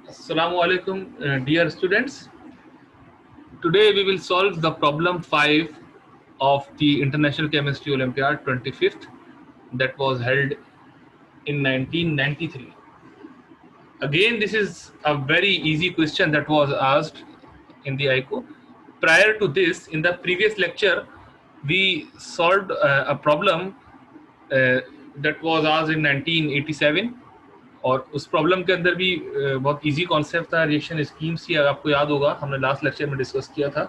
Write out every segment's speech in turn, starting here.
Assalamu alaikum, dear students. Today we will solve the problem 5 of the International Chemistry Olympiad 25th that was held in 1993. Again, this is a very easy question that was asked in the ICO. Prior to this, in the previous lecture, we solved a problem that was asked in 1987 और उस problem के अंदर भी बहुत easy concept था reaction schemes की, अगर आपको याद होगा हमने लास्ट लेक्चर में डिस्कस किया था।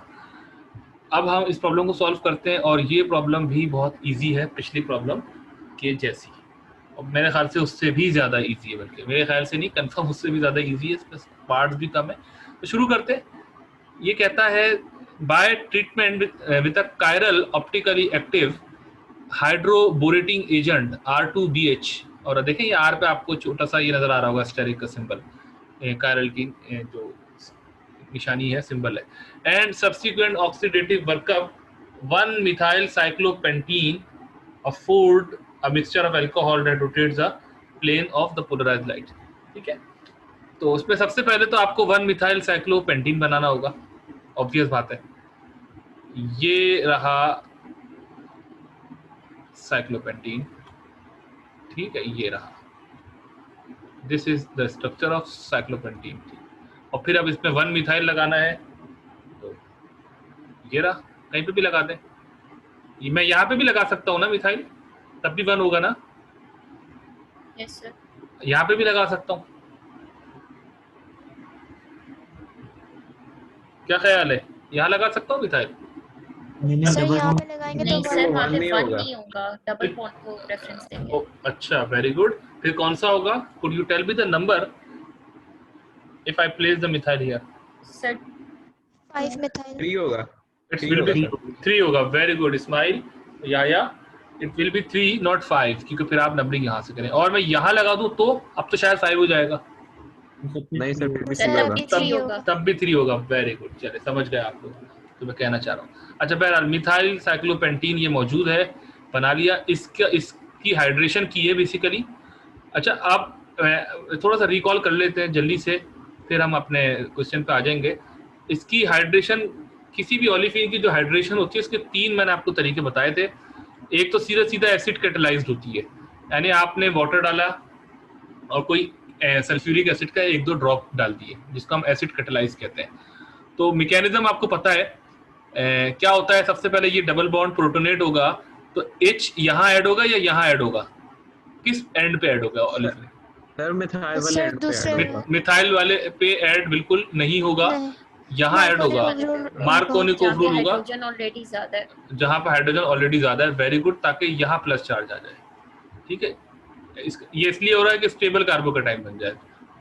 अब हम इस प्रॉब्लम को सॉल्व करते हैं और ये प्रॉब्लम भी बहुत इजी है पिछली प्रॉब्लम के जैसी, और मेरे ख्याल से उससे भी ज़्यादा इजी है, बल्कि मेरे ख्याल से नहीं, कंफर्म उससे भी ज़्यादा इजी है, इसमें पार्ट्स भी कम है। तो शुरू करते हैं। ये कहता है by treatment with a chiral optically active hydroborating agent R2BH, और देखें ये आर पे आपको छोटा सा ये नजर आ रहा होगा स्टेरिक का सिंबल, कायरल की जो निशानी है, सिंबल है, and subsequent oxidative workup 1 methyl cyclopentene afford a mixture of alcohol that rotates the plane of the polarised light. ठीक है, तो उसमें सबसे पहले तो आपको 1 मिथाइल साइक्लोपेंटीन बनाना होगा, ऑब्वियस बात है। ये रहा साइक्लोपेंटीन, ठीक है, ये रहा, this is the structure of साइक्लोपेंटीन। और फिर अब इसमें 1 मिथाइल लगाना है, तो ये रहा, कहीं पे भी लगा दें, ये मैं यहाँ पे भी लगा सकता हूँ ना मिथाइल, तब भी 1 होगा ना? Yes sir. यहाँ पे भी लगा सकता हूँ, क्या ख्याल है? यहाँ लगा सकता हूँ मिथाइल? सर यहाँ पे लगाएंगे नहीं तो सर, वहाँ पे नहीं 1 होगा। नहीं होगा, डबल बॉन्ड को रेफरेंस देंगे। अच्छा, वेरी गुड। फिर कौन सा होगा? Could you tell me the number if I place the methyl here? Sir 5 methyl 3 होगा। इट विल बी 3 होगा। वेरी गुड इस्माइल, या इट विल बी 3 नॉट 5, क्योंकि फिर आप नंबरिंग यहाँ से करें, और मैं यहाँ लगा दूं तो अब तो शायद 5 हो जाएगा। नहीं सर, फिर भी सर 3 तब होगा। भी 3 होगा। तब भी 3 होगा। वेरी गुड, चले समझ गए आप लोग तो मैं कहना चाह रहा हूँ। अच्छा, बहरहाल मिथाइल साइक्लोपेंटीन ये मौजूद है, बना लिया, इसकी हाइड्रेशन की है बेसिकली। अच्छा, आप थोड़ा सा रिकॉल कर लेते हैं जल्दी से, फिर हम अपने क्वेश्चन पे आ जाएंगे। इसकी हाइड्रेशन, किसी भी ओलिफिन की जो हाइड्रेशन होती है, इसके 3 मैंने आपको तरीके बताए थे। एक तो सीधा सीधा एसिड कैटेलाइज्ड होती है, यानी आपने वाटर डाला और कोई सल्फ्यूरिक एसिड का 1-2 ड्रॉप डाल दिए, जिसको हम एसिड कैटेलाइज कहते हैं। तो मैकेनिज्म आपको पता है, क्या होता है? सबसे पहले ये डबल बॉन्ड प्रोटोनेट होगा, तो H यहाँ ऐड होगा या यहाँ ऐड होगा? किस एंड पे ऐड होगा ओलिफिन? सर मिथाइल वाले सर एंड पे दूसरे ऐड होगा। मिथाइल वाले पे ऐड बिल्कुल नहीं होगा, नहीं, यहाँ ऐड होगा, मार्कोनिकोव रूल होगा, हाइड्रोजन ऑलरेडी ज्यादा है, जहाँ पर हाइड्रोजन ऑलरेडी ज्यादा है। वेरी गुड, ताकि यहाँ प्लस चार्ज आ जाए। ठीक है, ये इसलिए हो रहा है कि स्टेबल कार्बोकैटायन बन जाए,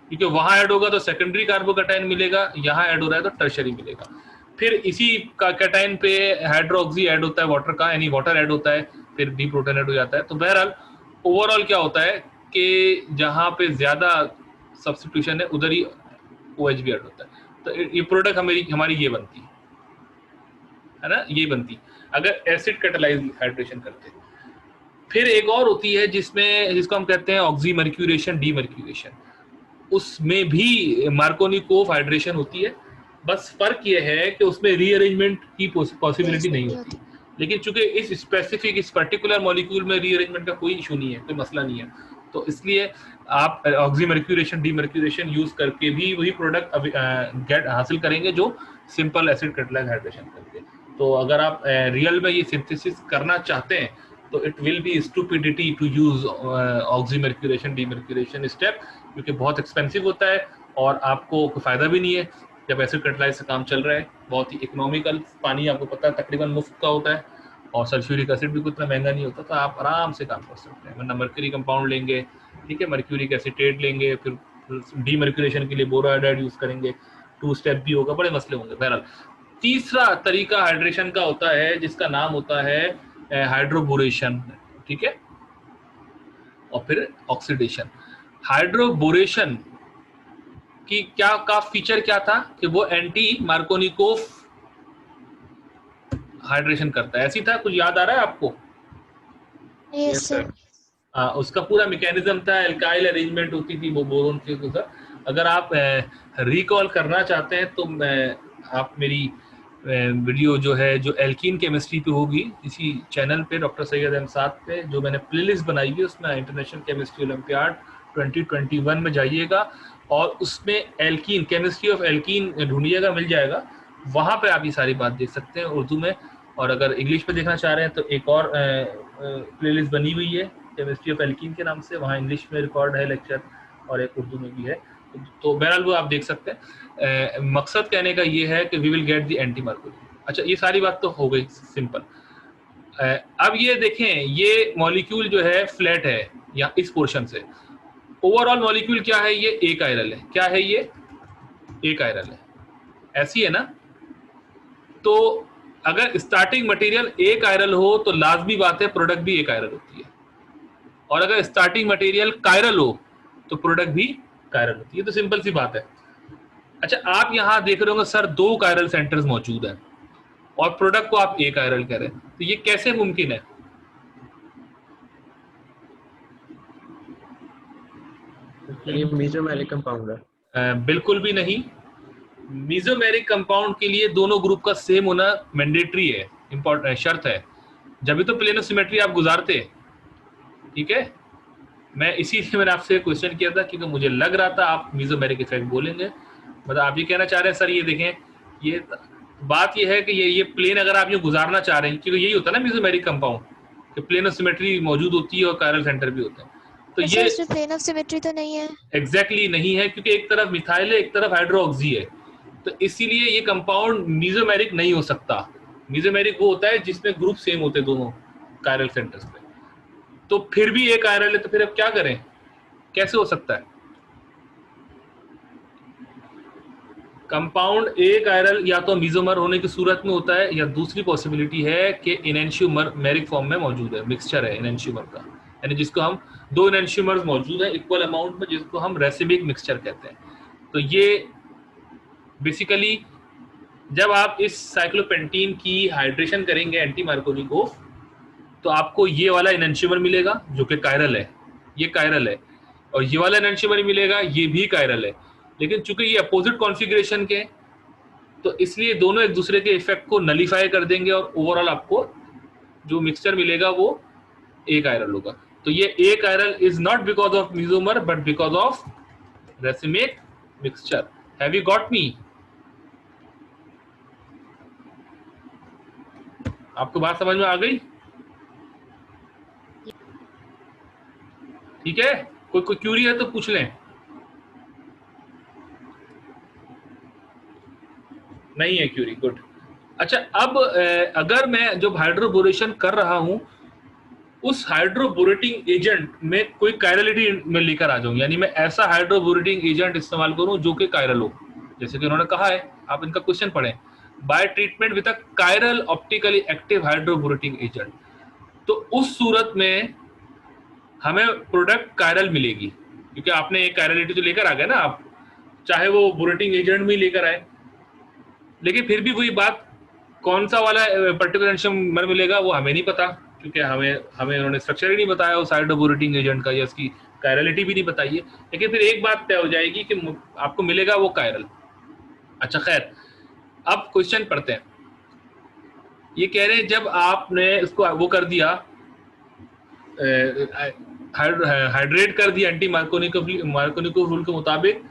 क्योंकि वहां ऐड होगा तो सेकेंडरी कार्बोकैटायन मिलेगा, यहाँ ऐड हो रहा है तो टर्शरी मिलेगा। फिर इसी का कैटायन पे हाइड्रोक्सी ऐड होता है वाटर का, यानी वाटर ऐड होता है, फिर डी प्रोटोनेट हो जाता है। तो बहरहाल ओवरऑल क्या होता है कि जहाँ पे ज्यादा सब्स्टिट्यूशन है उधर ही OH भी ऐड होता है। तो ये प्रोडक्ट हमारी ये बनती है ना, ये बनती अगर एसिड कैटालाइज हाइड्रेशन करते हैं। फिर एक और होती है जिसको हम कहते हैं ऑक्सीमर्क्यूरेशन, डीमर्क्यूरेशन, उसमें भी मार्कोनिकोव हाइड्रेशन होती है, बस फर्क ये है कि उसमें रीअरेंजमेंट की पॉसिबिलिटी नहीं होती। लेकिन चूंकि इस पर्टिकुलर मॉलिक्यूल में रीअरेंजमेंट का कोई इशू नहीं है, कोई मसला नहीं है, तो इसलिए आप ऑक्सीमर्क्यूरेशन, डीमर्क्यूरेशन यूज करके भी वही प्रोडक्ट हासिल करेंगे जो सिंपल एसिड कैटालाइज हाइड्रेशन करके। तो अगर आप रियल में ये सिंथेसिस करना चाहते हैं तो it will be stupidity to use oxymercuration, demercuration step, क्योंकि बहुत एक्सपेंसिव होता है और आपको कोई फायदा भी नहीं है जब एसिड कैटालाइज से काम चल रहा है। बहुत ही इकोनॉमिकल, पानी आपको पता है तकरीबन मुफ्त का होता है, और सल्फ्यूरिक एसिड भी उतना महंगा नहीं होता, तो आप आराम से काम कर सकते हैं। वरना मर्क्यूरी कंपाउंड लेंगे, ठीक है, मर्क्यूरिक एसिटेट लेंगे, फिर डीमर्क्यूरेशन के लिए बोरोहाइड्राइड यूज करेंगे, 2 स्टेप भी होगा, बड़े मसले होंगे। बहरहाल तीसरा तरीका हाइड्रेशन का होता है जिसका नाम होता है हाइड्रोबोरेशन, ठीक है, और फिर ऑक्सीडेशन। हाइड्रोबोरेशन की का फीचर क्या था कि वो एंटी मार्कोनिकोव हाइड्रेशन करता है, ऐसी था, कुछ याद आ रहा है आपको? Yes sir. उसका पूरा मैकेनिज्म था, एल्काइल अरेंजमेंट होती थी वो बोरोन के साथ, अगर आप रिकॉल करना चाहते हैं तो आप मेरी वीडियो जो है जो एल्कीन केमिस्ट्री पे होगी इसी चैनल पे डॉक्टर सैयद अहमद पे, जो मैंने प्लेलिस्ट बनाई है उसमें इंटरनेशनल केमिस्ट्री ओलंपियाड 2021 में जाइएगा और उसमें एल्कीन, केमिस्ट्री ऑफ एल्कीन ढूंढिएगा, मिल जाएगा। वहाँ पे आप ये सारी बात देख सकते हैं उर्दू में। और अगर इंग्लिश में देखना चाह रहे हैं तो एक और प्लेलिस्ट बनी हुई है केमिस्ट्री ऑफ एल्कीन के नाम से, वहाँ इंग्लिश में रिकॉर्ड है लेक्चर और एक उर्दू में भी है। तो बहरहाल वो आप देख सकते हैं। मकसद कहने का ये है कि we will get the anti mercury. अच्छा, ये सारी बात तो हो गई सिंपल। अब ये देखें, ये मॉलिक्यूल जो है फ्लैट है या इस पोर्शन से। ओवरऑल मॉलिक्यूल क्या है? ये एक आयरल है। क्या है ये? एक आयरल है। ऐसी है ना? तो अगर स्टार्टिंग मटेरियल एक आयरल हो तो लाजमी बात है प्रोडक्ट भी एक आयरल होती है, और अगर स्टार्टिंग मटेरियल कायरल हो तो प्रोडक्ट भी कायरल होती है। तो सिंपल सी बात है। अच्छा, आप यहां देख रहे होंगे सर 2 कायरल सेंटर्स मौजूद हैं और प्रोडक्ट को आप एक आयरल कह रहे हैं, तो ये कैसे मुमकिन है? ये मेसोमेरिक कंपाउंड है। बिल्कुल भी नहीं। मीजोमेरिक कंपाउंड के लिए दोनों ग्रुप का सेम होना मैंडेटरी है, इंपॉर्टेंट शर्त है, जब भी तो प्लेन ऑफ सिमेट्री आप गुजारते। ठीक है, मैं इसीलिए मैंने आपसे क्वेश्चन किया था क्योंकि मुझे लग रहा था आप मीजोमेरिक इफेक्ट बोलेंगे। मतलब आप ये कहना चाह रहे हैं सर, ये देखें, ये बात ये है कि ये प्लेन अगर आप ये गुजारना चाह रहे हैं, क्योंकि यही होता है ना मीजोमेरिक कंपाउंड कि प्लेन ऑफ सिमेट्री मौजूद होती है और कायरल सेंटर भी होते हैं। तो ये इसमें प्लेन ऑफ सिमेट्री तो नहीं है। एग्जैक्टली नहीं है, क्योंकि एक तरफ मिथाइल है, एक तरफ हाइड्रोक्सी है, तो इसीलिए ये कंपाउंड मीजोमेरिक नहीं हो सकता। मीजोमेरिक वो होता है जिसमें ग्रुप सेम होते दोनों कायरल सेंटर्स पे। तो फिर भी एक आयरल है, तो फिर अब क्या करें? कैसे हो सकता है? कंपाउंड एक आयरल या तो मीजोमर होने की सूरत में होता है, या दूसरी पॉसिबिलिटी है कि इनेंशियोमेरिक फॉर्म में मौजूद है, मिक्सचर है इनेंशियोमर का, यानी जिसको हम 2 इनेंशियोमर्स मौजूद है इक्वल अमाउंट में, जिसको हम रेसिमिक मिक्सचर कहते हैं। तो ये बेसिकली जब आप इस साइक्लोपेंटीन की हाइड्रेशन करेंगे एंटी मार्कोनी को, तो आपको ये वाला इनेंशियोमर मिलेगा जो कि कायरल है, ये कायरल है, और ये वाला इनेंशियोमर मिलेगा, ये भी कायरल है। लेकिन चूंकि ये अपोजिट कॉन्फ़िगरेशन के, तो इसलिए दोनों एक दूसरे के इफेक्ट को नलीफाई कर देंगे और ओवरऑल आपको जो मिक्सचर मिलेगा वो एक आयरल होगा। तो ये achiral is not because of mesomer but because of racemic mixture. Have you got me? आपको बात समझ में आ गई? ठीक है, कोई क्यूरी है तो पूछ लें। नहीं है क्यूरी, गुड। अच्छा, अब अगर मैं जब हाइड्रोबोरेशन कर रहा हूं, उस हाइड्रोबोरेटिंग एजेंट में कोई कायरलिटी में लेकर आ जाऊं, यानी मैं ऐसा हाइड्रोबोरेटिंग एजेंट इस्तेमाल करूं जो कि कायरल हो, जैसे कि उन्होंने कहा है, आप इनका क्वेश्चन पढ़ें, by treatment with a chiral optically active hydroborating agent. तो उस सूरत में हमें प्रोडक्ट कायरल मिलेगी, क्योंकि आपने एक कायरलिटी तो लेकर आ गए ना आप, चाहे वो बोरेटिंग एजेंट भी लेकर आए। लेकिन फिर भी वही बात, कौन सा वाला पर्टिकुलर एंशियोमर मिलेगा वो हमें नहीं पता, क्योंकि हमें उन्होंने स्ट्रक्चर ही नहीं बताया उस हाइड्रोबोरेटिंग एजेंट का, या उसकी कायरलिटी भी नहीं बताई है। लेकिन फिर एक बात तय हो जाएगी कि आपको मिलेगा वो कायरल। अच्छा खैर, अब क्वेश्चन पढ़ते हैं। ये कह रहे हैं जब आपने इसको वो कर दिया, हाइड्रेट कर दिया एंटी मार्कोनिको रूल के मुताबिक,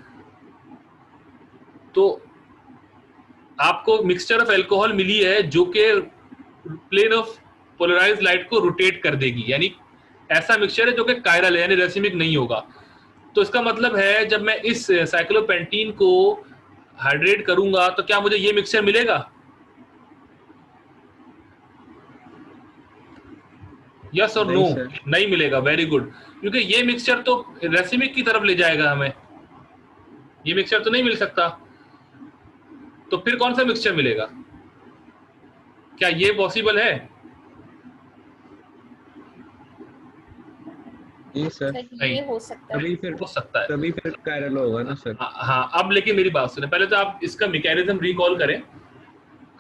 तो आपको मिक्सचर ऑफ एल्कोहल मिली है जो कि प्लेन ऑफ पोलराइज्ड लाइट को रोटेट कर देगी, यानी ऐसा मिक्सचर है जो कि कायरल है, यानी रेसिमिक नहीं होगा। तो इसका मतलब है जब मैं इस साइक्लोपेंटीन को हाइड्रेट करूंगा तो क्या मुझे ये मिक्सचर मिलेगा? यस और नो? नहीं मिलेगा। वेरी गुड, क्योंकि ये मिक्सचर तो रेसिमिक की तरफ ले जाएगा हमें, ये मिक्सचर तो नहीं मिल सकता। तो फिर कौन सा मिक्सचर मिलेगा? क्या ये पॉसिबल है? जी सर, ये हो सकता है, तभी फिर हो सकता है, तभी फिर कायरल होगा ना सर। हाँ, अब लेकिन मेरी बात सुने, पहले तो आप इसका मैकेनिज्म रिकॉल करें।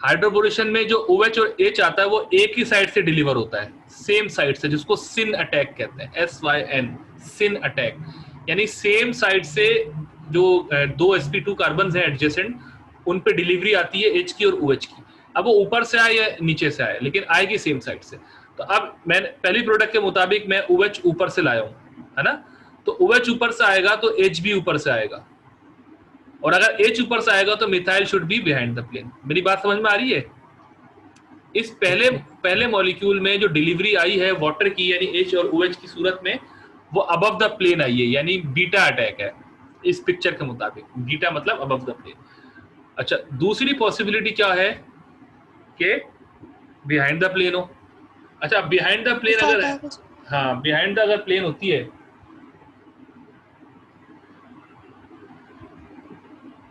हाइड्रोबोरेशन में जो OH और H आता है वो एक ही साइड से डिलीवर होता है, सेम साइड से, जिसको सिन अटैक कहते हैं, SYN, सिन अटैक, यानी सेम साइड से जो दो sp2 कार्बन है एडजेसेंट, उन पे डिलीवरी आती है H की और OH की। अब वो ऊपर से आए या नीचे से आए, लेकिन आएगी सेम साइड से। तो अब मैंने पहली प्रोडक्ट के मुताबिक मैं OH ऊपर से लाया हूँ, है ना, तो OH ऊपर से आएगा तो H भी ऊपर से आएगा, और अगर H ऊपर से आएगा तो methyl should be behind the plane. मेरी बात समझ में आ रही है? इस पहले मॉलिक्यूल में जो डिलीवरी आई है वाटर की, यानी H और OH की सूरत में, वो अबव द प्लेन आई है, यानी बीटा अटैक है इस पिक्चर के मुताबिक। बीटा मतलब अबव द प्लेन। अच्छा, दूसरी पॉसिबिलिटी क्या है कि बिहाइंड द प्लेन हो। अच्छा, बिहाइंड द प्लेन अगर, हाँ, बिहाइंड द अगर प्लेन होती है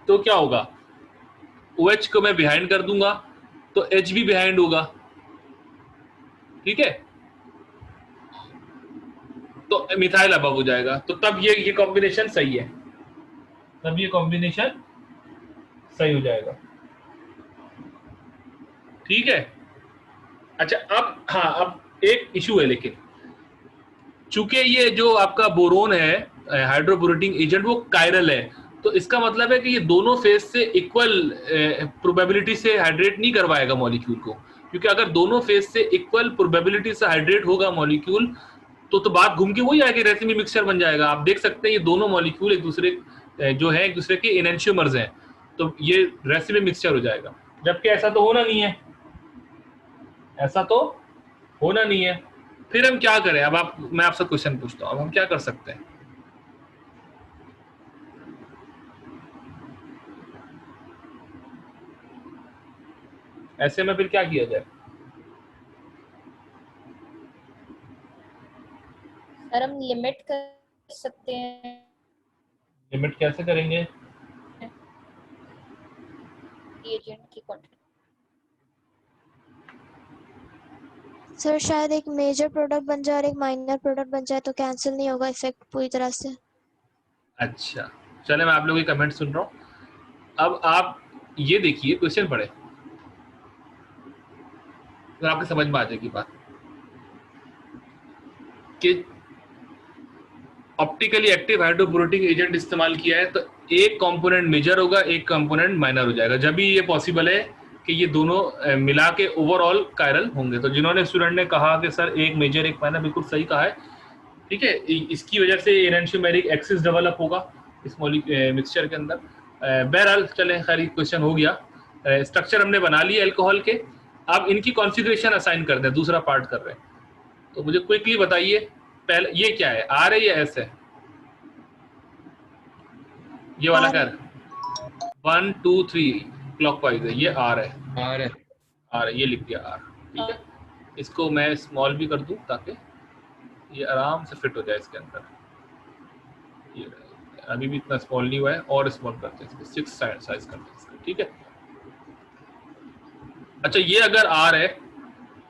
तो क्या होगा, OH को मैं बिहाइंड कर दूंगा तो H भी बिहाइंड होगा, ठीक है, तो मिथाइल अबव हो जाएगा। तो तब ये कॉम्बिनेशन सही है, तब ये कॉम्बिनेशन सही हो जाएगा, ठीक है। अच्छा, अब हाँ, अब एक इशू है, लेकिन चूंकि ये जो आपका बोरोन है हाइड्रोबोरेटिंग एजेंट, वो कायरल है, तो इसका मतलब है कि ये दोनों फेज से इक्वल प्रोबेबिलिटी से हाइड्रेट नहीं करवाएगा मॉलिक्यूल को, क्योंकि अगर दोनों फेज से इक्वल प्रोबेबिलिटी से हाइड्रेट होगा मॉलिक्यूल, तो बात घूम के वही आएगी, रेसिमी मिक्सचर बन जाएगा। आप देख सकते हैं ये दोनों मॉलिक्यूल एक दूसरे जो है एक दूसरे के इनएंशियोमर्स हैं, तो ये रेसिमी मिक्सचर हो जाएगा, जबकि ऐसा तो होना नहीं है, ऐसा तो होना नहीं है। फिर हम क्या करें? अब मैं आपसे क्वेश्चन पूछता हूं, अब हम क्या कर सकते हैं? ऐसे में फिर क्या किया जाए? सर हम लिमिट कर सकते हैं। लिमिट कैसे करेंगे? एजेंट की क्वांटिटी। सर शायद एक मेजर प्रोडक्ट बन जाए और एक माइनर प्रोडक्ट बन जाए तो कैंसिल नहीं होगा इफेक्ट पूरी तरह से। अच्छा, चले, मैं आप लोगों की कमेंट सुन रहा हूं। अब आप ये देखिए, क्वेश्चन पढ़े तो आपको समझ में आ जाएगी बात कि ऑप्टिकली एक्टिव हाइड्रोबोरेटिक एजेंट इस्तेमाल किया है तो एक कंपोनेंट मेजर होगा, एक कंपोनेंट माइनर हो जाएगा। जब भी ये पॉसिबल है कि ये दोनों मिला के ओवरऑल कायरल होंगे। तो जिन्होंने स्टूडेंट ने कहा कि सर एक मेजर एक माइनर, बिल्कुल सही कहा है, ठीक है। इसकी वजह से एनएंशियोमेरिक एक्सिस डेवलप होगा इस मिक्सचर के अंदर। बहरहाल चलें, खैर क्वेश्चन हो गया। स्ट्रक्चर हमने बना लिया अल्कोहल के, अब इनकी कॉन्फ़िगरेशन असाइन कर दें, दूसरा पार्ट कर रहे हैं। तो मुझे क्विकली बताइए, पहले ये क्या है, आर है या एस है? ये वाला क्या है? 1 2 3 क्लॉकवाइज है, ये आर है, आर है, आर है, ये लिख दिया आर, ठीक है। इसको मैं स्मॉल भी कर दूं ताकि ये आराम से फिट हो जाए इसके अंदर। ये अभी भी इतना स्मॉल नहीं हुआ है, और स्मॉल करते हैं इसको, 6 साइज करते हैं इसका, ठीक है। अच्छा, ये अगर आर है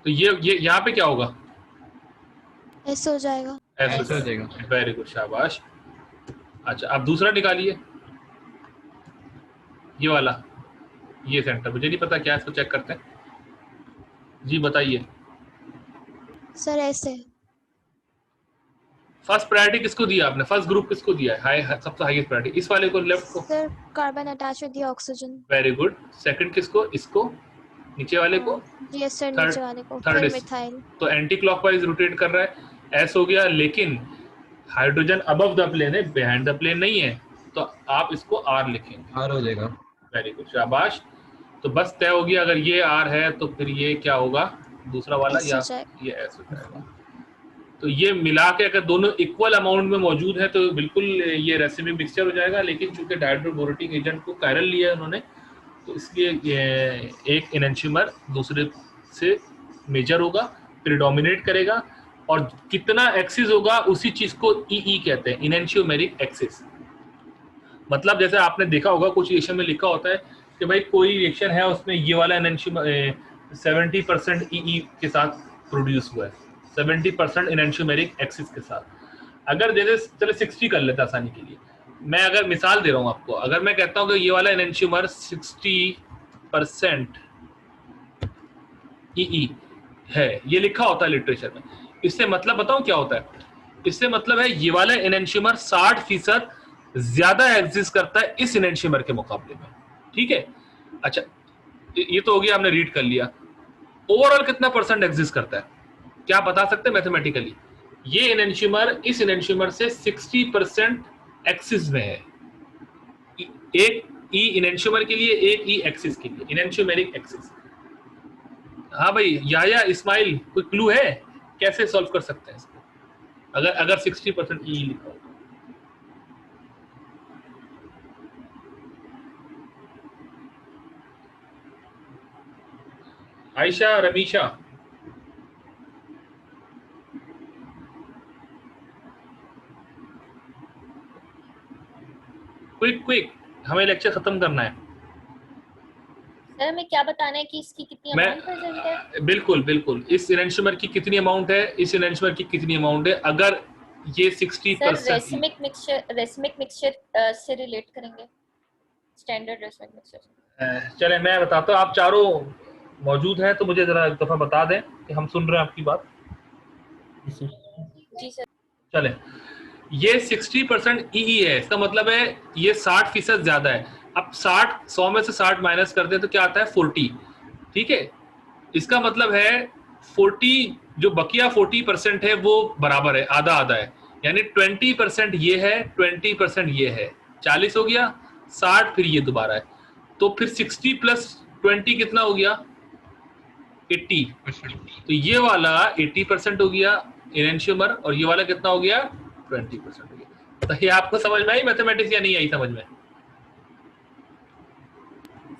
तो ये यहाँ पे क्या होगा? एस हो जाएगा। एस हो जाएगा, वेरी गुड, शाबाश। अच्छा, अब दूसरा निकालिए, ये वाला, ये सेंटर, मुझे नहीं पता क्या, इसको चेक करते हैं जी, बताइए। सर ऐसे फर्स्ट प्रायोरिटी किसको दिया आपने? फर्स्ट ग्रुप किसको दिया है? हाई, सबसे हाईएस्ट प्रायोरिटी इस वाले को, लेफ्ट को। Sir carbon attach with the oxygen. Very good. Second किसको? इसको, नीचे वाले को। यस सर, नीचे वाले को, थर्ड फिर मिथाइल। तो एंटी क्लॉकवाइज रोटेट कर रहा है, एस हो गया, लेकिन हाइड्रोजन अबव द प्लेन है, बिहाइंड द प्लेन नहीं है, तो आप इसको आर लिखेंगे, आर हो जाएगा। वेरी गुड, शाबाश। तो बस तय हो गया, अगर ये आर है तो फिर ये क्या होगा, दूसरा वाला, या ये एस हो जाएगा। तो ये मिला के अगर दोनों इक्वल अमाउंट में मौजूद है तो बिल्कुल ये रेसिमी मिक्सचर हो जाएगा। लेकिन चूंकि डायहाइड्रोबोरेटिक एजेंट को कायरल लिया है उन्होंने, तो इसलिए एक एनएंशियोमर दूसरे से मेजर होगा, प्रीडोमिनेट करेगा, और कितना एक्सिस होगा उसी चीज को ई कहते हैं, एनएंशियोमेरिक एक्सिस। मतलब जैसे आपने देखा होगा कुछ रिएक्शन में लिखा होता है कि भाई कोई रिएक्शन है उसमें ये वाला एनएंशियोमर 70% ई के साथ प्रोड्यूस हुआ है, 70% एनएंशियोमेरिक एक्सिस के साथ। अगर जैसे चलो 60 कर लेते आसानी के लिए, मैं अगर मिसाल दे रहा हूँ आपको, अगर मैं कहता हूँ कि ये वाला एनएंशियोमर 60% ई है, ये लिखा होता है लिटरेचर में। इससे मतलब बताऊं क्या होता है? इससे मतलब है ये वाला एनएंशियोमर 60% ज्यादा एग्जिस्ट करता है इस एनेंशियमर के मुकाबले में, ठीक है। अच्छा ये तो हो गया, हमने रीड कर लिया। ओवरऑल कितना परसेंट एग्जिस्ट करता है, क्या आप बता सकते हैं मैथमेटिकली? ये एनेंशियमर इस एनेंशियमर से 60% एक्सिस में है, एक ई एनेंशियमर के लिए, एक ई एक्सिस के लिए, एनेंशियोमेरिक एक्सिस। हाँ भाई या इस्माइल, कोई क्लू है कैसे सॉल्व कर सकते हैं इसको, अगर 60% ई लिखा हो? आयशा, रमीशा, क्विक, हमें लेक्चर खत्म करना है। सर हमें क्या बताना है कि इसकी कितनी अमाउंट प्रेजेंट है? बिल्कुल, इस एनेंशियमर की कितनी अमाउंट है, इस एनेंशियमर की कितनी अमाउंट है, अगर ये 60%। सर रेसमिक मिक्सचर से रिलेट करेंगे, स्टैंडर्ड रेसमिक मिक्सचर। चले मैं बताता हूँ, आप चारों मौजूद हैं तो मुझे जरा एक दफा बता दें कि हम सुन रहे हैं आपकी बात। जी सर। चले, ये 60% ई है, इसका मतलब है ये 60% ज्यादा है। अब 100 में से 60 माइनस कर दे तो क्या आता है 40, ठीक है। इसका मतलब है 40 जो बकिया 40% है वो बराबर है, आधा आधा है, यानी 20% ये है, 20% ये है, 40 हो गया, 60 फिर ये दोबारा है, तो फिर 60 प्लस 20 कितना हो गया 80। तो ये वाला 80% हो गया एनेंशियमर, और ये वाला कितना हो गया 20% हो गया। तो ये आपको समझ में आई मैथमेटिक्स या नहीं आई समझ में?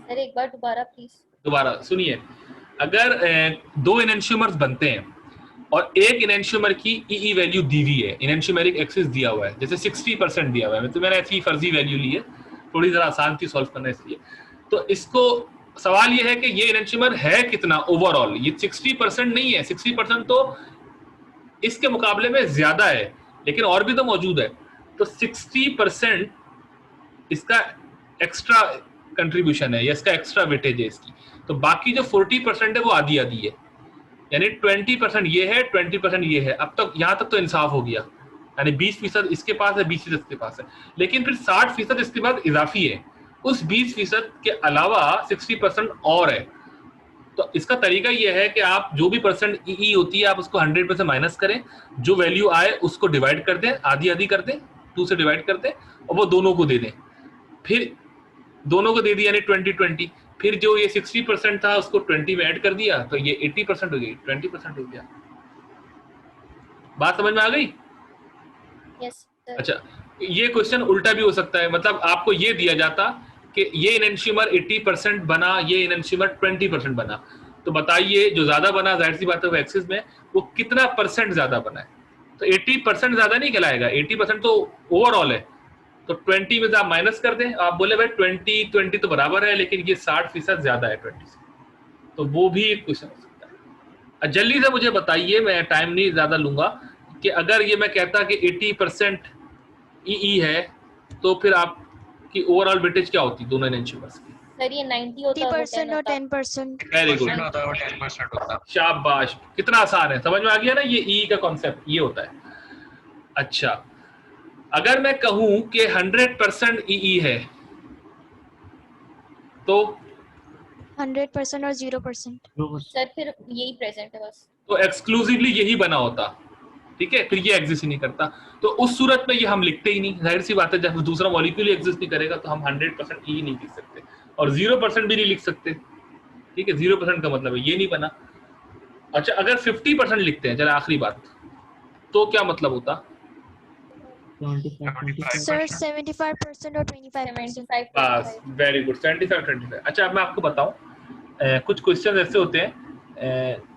सर एक बार दोबारा प्लीज। दोबारा सुनिए, अगर दो एनेंशियमर्स बनते हैं और एक एनेंशियमर की ई वैल्यू दी हुई है, एनेंशियोमेरिक एक्सिस दिया हुआ है, जैसे 60% दिया हुआ है, तो मैंने ऐसी फर्जी वैल्यू ली है, थोड़ी जरा आसान थी सॉल्व करना इसलिए। तो इसको सवाल ये है कि ये एनेंशियमर है कितना ओवरऑल, ये 60% नहीं है, 60% तो इसके मुकाबले में ज्यादा है, लेकिन और भी तो मौजूद है। तो 60% इसका एक्स्ट्रा कंट्रीब्यूशन है या इसका एक्स्ट्रा वेटेज है इसकी, तो बाकी जो 40% है वो आधी आधी है, यानी 20% ये है, 20% ये है। अब तक यहां तक तो इंसाफ हो गया, यानी 20% इसके पास है, 20% इसके पास है, लेकिन फिर 60% इसके पास इजाफी है, उस 20% के अलावा 60% और है। तो इसका तरीका यह है कि आप जो भी परसेंट ई होती है आप उसको 100 से माइनस करें, जो वैल्यू आए उसको डिवाइड कर दें, आधी आधी कर दें, 2 से डिवाइड कर दें, और वो दोनों को दे दें, फिर दोनों को दे दिया यानी 20-20, फिर जो ये 60% था उसको 20 में ऐड कर दिया तो ये 80% हो गई, 20% हो गया। बात समझ में आ गई? Yes sir. अच्छा, ये क्वेश्चन उल्टा भी हो सकता है, मतलब आपको ये दिया जाता कि ये एनेंशियमर 80% बना, ये एनेंशियमर 20% बना, तो बताइए जो ज्यादा बना, जाहिर सी बात है वो एक्सिस में, वो कितना परसेंट ज्यादा बना है? तो 80% ज्यादा नहीं कहलाएगा, 80% तो ओवरऑल है, तो 20 में से आप माइनस कर दें, आप बोले भाई 20 तो बराबर है, लेकिन ये 60% ज्यादा है 20 से, तो वो भी एक क्वेश्चन हो सकता है। जल्दी से मुझे बताइए, मैं टाइम नहीं ज्यादा लूंगा, कि अगर ये मैं कहता कि 80% ई है, तो फिर आपकी ओवरऑल वेटेज क्या होती दोनों एनेंशियमर्स की? सर ये 90 होता है, 50% और 10%। वेरी गुड, 10% होता। शाबाश, कितना आसान है, समझ में आ गया ना ये ई का कॉन्सेप्ट, ये होता है। अच्छा, अगर मैं कहूं कि 100% ई है तो 100% और 0%। सर फिर यही प्रेजेंट है बस। तो एक्सक्लूसिवली यही बना होता, ठीक है, फिर ये एग्जिस्ट ही नहीं करता, तो उस सूरत में ये हम लिखते ही नहीं, जाहिर सी बात है, जब दूसरा मॉलिक्यूल एग्जिस्ट नहीं करेगा तो हम 100% ई नहीं लिख सकते, और 0% भी नहीं लिख सकते, ठीक है, 0% का मतलब है ये नहीं बना। अच्छा, अगर 50% लिखते हैं, चलो आखिरी बात, तो क्या मतलब होता? सर 75% और 25%। 75 बस, वेरी गुड, 75-25। अच्छा, अब मैं आपको बताऊं, कुछ क्वेश्चन ऐसे होते हैं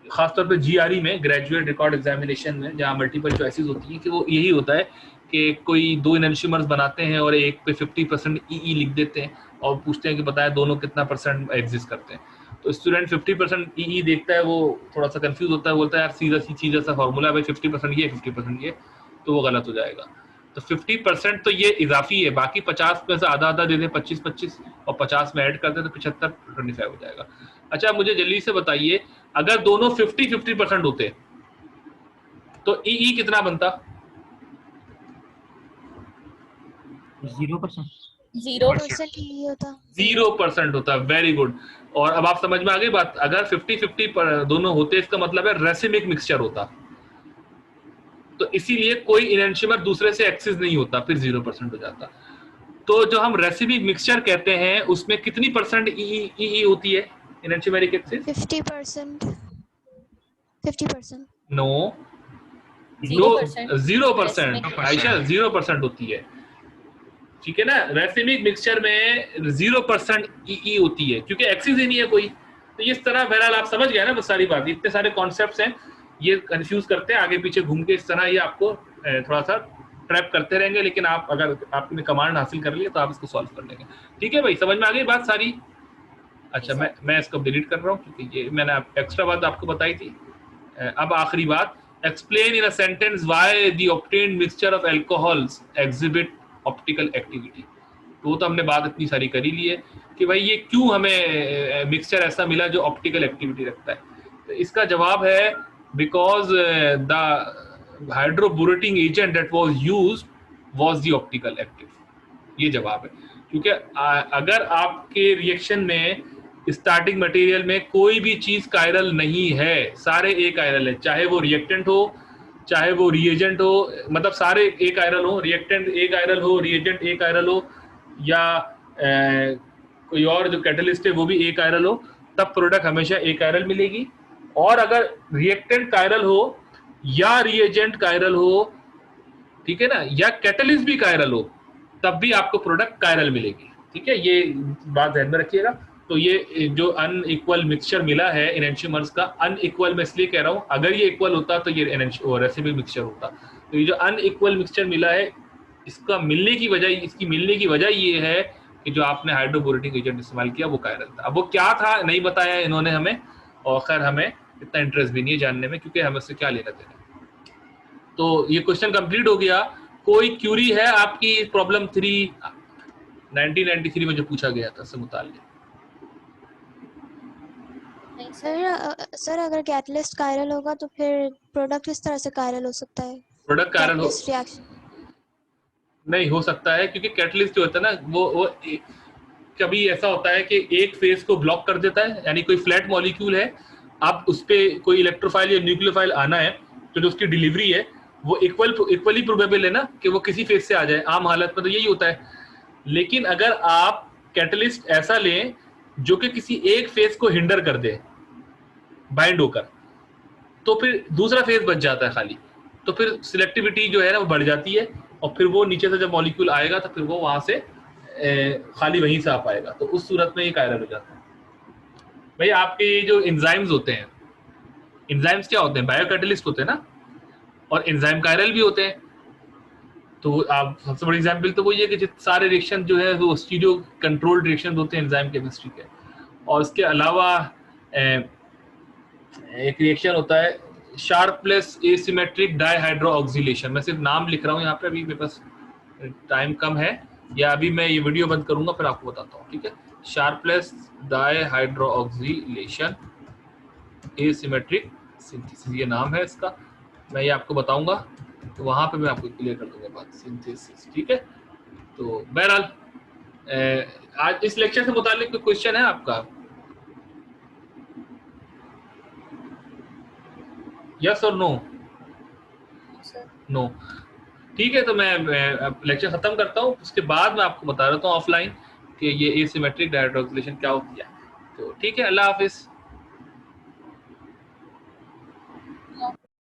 खासतौर पे जीआरई में, ग्रेजुएट रिकॉर्ड एग्जामिनेशन में, जहाँ मल्टीपल चॉइसेस होती हैं, कि वो यही होता है कि कोई दो एनेंशियमर्स बनाते हैं और एक पे 50% ई लिख देते हैं और पूछते हैं कि बताया दोनों कितना परसेंट एग्जिस्ट करते हैं। तो स्टूडेंट 50% ई देखता है, वो थोड़ा सा कंफ्यूज होता है, बोलता है यार सीधा सी चीज़ ऐसा फॉर्मूला है भाई, 50% ये 50% ये, तो वो गलत हो जाएगा। तो 50% तो ये इजाफी है, बाकी 50 में से आधा आधा दे दें, 25-25, और 50 में ऐड कर दें तो 75-25 हो जाएगा। अच्छा, मुझे जल्दी से बताइए, अगर दोनों 50-50% होते तो ई कितना बनता? 0%। 0% ही होता। 0% होता है। Very good. और अब आप समझ में आ गई बात। अगर 50-50 दोनों होते इसका मतलब है रेसिमिक मिक्सचर होता, तो इसीलिए कोई इनएंशियमर दूसरे से एक्सेस नहीं होता, फिर 0% हो जाता। तो जो हम रेसिमिक मिक्सचर कहते हैं उसमें कितनी परसेंट ई होती है इनएंशियमेरिक एक्सेस? 50%। 50%। नो, 0%। 0%। Racemic आयशा 0% होती है, ठीक है ना। रेसिमिक मिक्सचर में 0% ई होती है क्योंकि एक्सेस ही नहीं है कोई। तो इस तरह बहरहाल आप समझ गए ना बस सारी बात। इतने सारे कॉन्सेप्ट्स हैं, ये कंफ्यूज करते हैं आगे पीछे घूम के। इस तरह ये आपको थोड़ा सा ट्रैप करते रहेंगे, लेकिन आप अगर आपने कमांड हासिल कर लिया तो आप इसको सॉल्व कर लेंगे। ठीक है भाई, समझ में आ गई बात सारी? अच्छा, मैं इसको डिलीट कर रहा हूँ क्योंकि ये मैंने एक्स्ट्रा बात आपको बताई थी। अब आखिरी बात, explain in a sentence why the obtained mixture of alcohols exhibit optical activity. तो हमने बात इतनी सारी करी ली है कि भाई ये क्यों हमें मिक्सचर ऐसा मिला जो ऑप्टिकल एक्टिविटी रखता है। तो इसका जवाब है because the hydroborating agent that was used was the optical active. ये जवाब है, क्योंकि अगर आपके रिएक्शन में स्टार्टिंग मटेरियल में कोई भी चीज कायरल नहीं है, सारे ए कायरल है, चाहे वो रिएक्टेंट हो चाहे वो रिएजेंट हो, मतलब सारे ए कायरल हो, रिएक्टेंट ए कायरल हो, रिएजेंट ए कायरल हो, या कोई और जो कैटलिस्ट है वो भी ए कायरल हो, तब प्रोडक्ट हमेशा ए कायरल मिलेगी। और अगर रिएक्टेंट कायरल हो या रिएजेंट कायरल हो, ठीक है ना, या कैटलिस्ट भी कायरल हो, तब भी आपको प्रोडक्ट कायरल मिलेगी। ठीक है, ये बात ध्यान में रखिएगा। तो ये जो अनइक्वल मिक्सचर मिला है इनएंशियमर्स का, अनइक्वल मैं इसलिए कह रहा हूँ, अगर ये इक्वल होता तो ये रेसिमिक मिक्सचर होता। तो ये जो अनइक्वल मिक्सचर मिला है, इसकी मिलने की वजह ये है कि जो आपने हाइड्रोबोरेटिक एजेंट इस्तेमाल किया वो कायरल था। अब वो क्या था नहीं बताया इन्होंने हमें, और खैर हमें इतना इंटरेस्ट भी नहीं है जानने में, क्योंकि हमें उससे क्या लेना देना। तो ये क्वेश्चन कंप्लीट हो गया। कोई क्यूरी है आपकी प्रॉब्लम 3 1993 में जो पूछा गया था उससे मुताल्लिक? सर अगर कैटलिस्ट कायरल होगा तो फिर प्रोडक्ट किस तरह से कायरल हो सकता है? प्रोडक्ट कायरल हो रिएक्शन नहीं हो सकता है, क्योंकि कैटलिस्ट जो होता है ना वो कभी ऐसा होता है कि एक फेज को ब्लॉक कर देता है, यानी कोई फ्लैट मॉलिक्यूल है, अब उस पर कोई इलेक्ट्रोफाइल या न्यूक्लियोफाइल आना है, तो जो उसकी डिलीवरी है वो इक्वली प्रोबेबल है ना कि वो किसी फेज से आ जाए। आम हालत में तो यही होता है। लेकिन अगर आप कैटलिस्ट ऐसा लें जो कि किसी एक फेज को हिंडर कर दे बाइंड होकर, तो फिर दूसरा फेज बच जाता है खाली, तो फिर सिलेक्टिविटी जो है ना वो बढ़ जाती है, और फिर वो नीचे से जब मॉलिक्यूल आएगा तो फिर वो वहां से खाली वहीं से आ पाएगा। तो उस सूरत में ये कायरल हो जाता है। भाई आपके ये जो एंजाइम्स होते हैं, एंजाइम्स क्या होते हैं? बायोकैटलिस्ट होते हैं ना, और एंजाइम कायरल भी होते हैं। तो आप सबसे बड़ी एग्जाम्पल तो वही है कि सारे रिएक्शन जो है वो स्टीरियो कंट्रोल्ड रिएक्शन होते हैं एंजाइम केमिस्ट्री के। और इसके अलावा एक रिएक्शन होता है शार्पलेस एसिमेट्रिक डाइहाइड्रोऑक्सिलेशन। मैं सिर्फ नाम लिख रहा हूँ यहाँ पे, अभी मेरे पास टाइम कम है, या अभी मैं ये वीडियो बंद करूंगा फिर आपको बताता हूँ। ठीक है, शार्पलेस डाइहाइड्रोऑक्सिलेशन एसिमेट्रिक सिंथेसिस, ये नाम है इसका। मैं ये आपको बताऊंगा तो वहां पे मैं आपको क्लियर कर दूंगा बात, सिंथेसिस। ठीक है, तो बहरहाल आज इस लेक्चर से मुताल्लिक कोई क्वेश्चन है आपका? यस और नो? नो। ठीक है, तो मैं लेक्चर खत्म करता हूँ, उसके बाद मैं आपको बता देता हूँ ऑफलाइन कि ये एसिमेट्रिक डाइहाइड्रोऑक्सिलेशन क्या होती है। तो ठीक है, अल्लाह हाफिज।